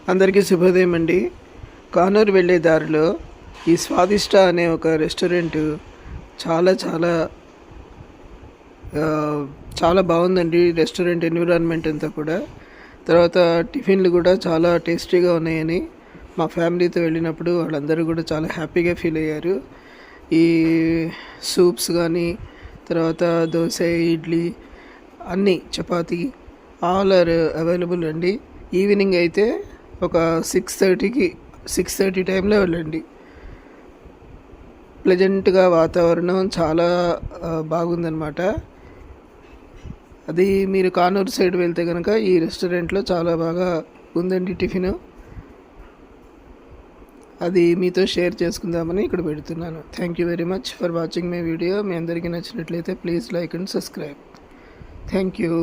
అందరికీ శుభోదయం అండి. కానూరు వెళ్ళే దారిలో ఈ స్వాదిష్ట అనే ఒక రెస్టారెంట్ చాలా చాలా ఆ, చాలా బాగుందండి. రెస్టారెంట్ ఎన్విరాన్మెంట్ అంతా కూడా. తర్వాత టిఫిన్లు కూడా చాలా టేస్టీగా ఉన్నాయని మా ఫ్యామిలీతో వెళ్ళినప్పుడు వాళ్ళందరూ కూడా చాలా హ్యాపీగా ఫీల్ అయ్యారు. ఈ సూప్స్ కానీ, తర్వాత దోశ, ఇడ్లీ, అన్నీ, చపాతీ, ఆల్ ఆర్ అవైలబుల్ అండి. ఈవినింగ్ అయితే ఒక 6:30 టైంలో వెళ్ళండి. ప్లెజెంట్గా వాతావరణం చాలా బాగుందన్నమాట. అది మీరు కానూరు సైడ్ వెళ్తే కనుక ఈ రెస్టారెంట్లో చాలా బాగా ఉందండి టిఫిన్. అది మీతో షేర్ చేసుకుందామని ఇక్కడ పెడుతున్నాను. Thank you very much for watching my video. మీ అందరికీ నచ్చినట్లయితే please like and subscribe. Thank you.